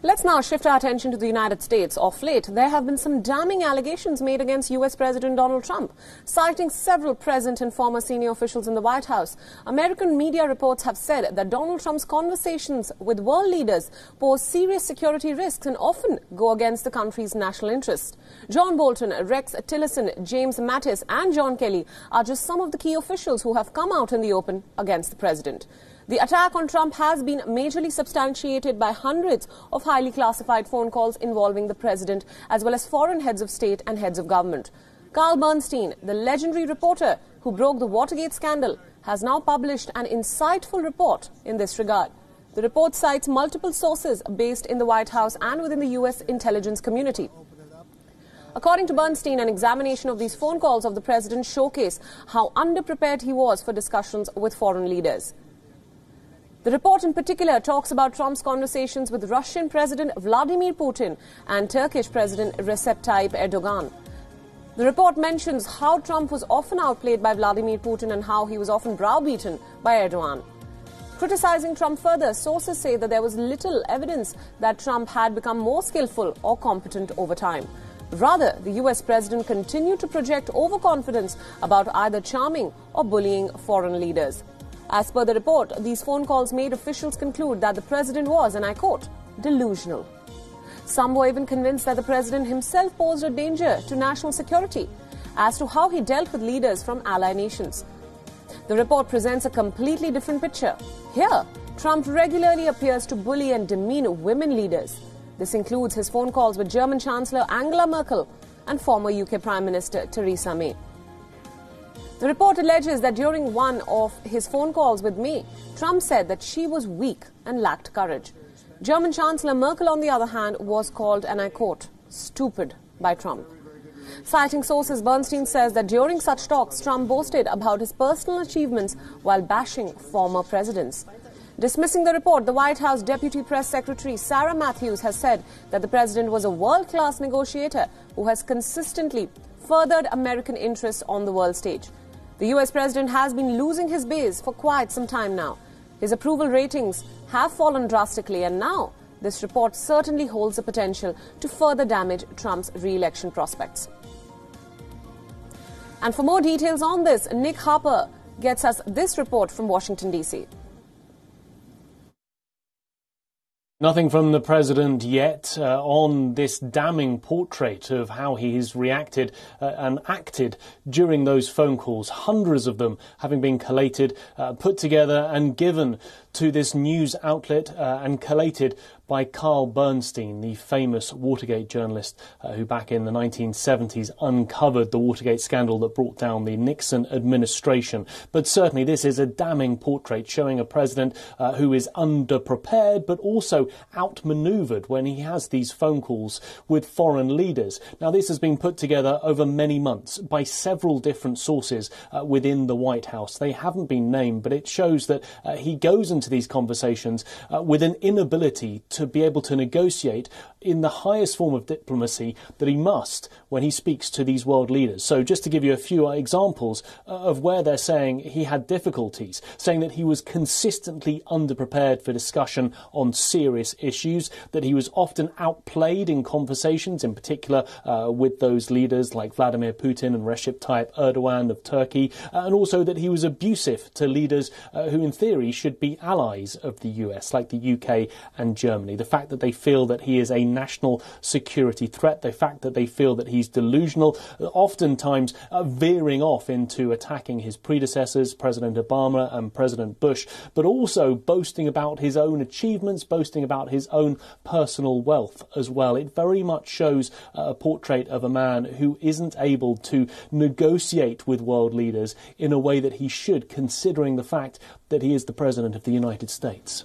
Let's now shift our attention to the United States. Of late, there have been some damning allegations made against US President Donald Trump, citing several present and former senior officials in the White House. American media reports have said that Donald Trump's conversations with world leaders pose serious security risks and often go against the country's national interests. John Bolton, Rex Tillerson, James Mattis and John Kelly are just some of the key officials who have come out in the open against the president. The attack on Trump has been majorly substantiated by hundreds of highly classified phone calls involving the president, as well as foreign heads of state and heads of government. Carl Bernstein, the legendary reporter who broke the Watergate scandal, has now published an insightful report in this regard. The report cites multiple sources based in the White House and within the U.S. intelligence community. According to Bernstein, an examination of these phone calls of the president showcase how underprepared he was for discussions with foreign leaders. The report in particular talks about Trump's conversations with Russian President Vladimir Putin and Turkish President Recep Tayyip Erdogan. The report mentions how Trump was often outplayed by Vladimir Putin and how he was often browbeaten by Erdogan. Criticizing Trump further, sources say that there was little evidence that Trump had become more skillful or competent over time. Rather, the US president continued to project overconfidence about either charming or bullying foreign leaders. As per the report, these phone calls made officials conclude that the president was, and I quote, delusional. Some were even convinced that the president himself posed a danger to national security as to how he dealt with leaders from ally nations. The report presents a completely different picture. Here, Trump regularly appears to bully and demean women leaders. This includes his phone calls with German Chancellor Angela Merkel and former UK Prime Minister Theresa May. The report alleges that during one of his phone calls with May, Trump said that she was weak and lacked courage. German Chancellor Merkel, on the other hand, was called, and I quote, stupid by Trump. Citing sources, Bernstein says that during such talks, Trump boasted about his personal achievements while bashing former presidents. Dismissing the report, the White House Deputy Press Secretary Sarah Matthews has said that the president was a world-class negotiator who has consistently furthered American interests on the world stage. The US president has been losing his base for quite some time now. His approval ratings have fallen drastically, and now this report certainly holds the potential to further damage Trump's re-election prospects. And for more details on this, Nick Harper gets us this report from Washington, D.C. Nothing from the president yet on this damning portrait of how he has reacted and acted during those phone calls, hundreds of them having been collated, put together and given to this news outlet and collated by Carl Bernstein, the famous Watergate journalist who back in the 1970s uncovered the Watergate scandal that brought down the Nixon administration. But certainly this is a damning portrait showing a president who is underprepared but also outmaneuvered when he has these phone calls with foreign leaders. Now, this has been put together over many months by several different sources within the White House. They haven't been named, but it shows that he goes into these conversations with an inability to be able to negotiate in the highest form of diplomacy that he must when he speaks to these world leaders. So just to give you a few examples of where they're saying he had difficulties, saying that he was consistently underprepared for discussion on serious issues, that he was often outplayed in conversations, in particular with those leaders like Vladimir Putin and Recep Tayyip Erdogan of Turkey, and also that he was abusive to leaders who in theory should be allies of the US, like the UK and Germany. The fact that they feel that he is a national security threat, the fact that they feel that he's delusional, oftentimes veering off into attacking his predecessors, President Obama and President Bush, but also boasting about his own achievements, boasting about his own personal wealth as well. It very much shows a portrait of a man who isn't able to negotiate with world leaders in a way that he should, considering the fact that he is the President of the United States.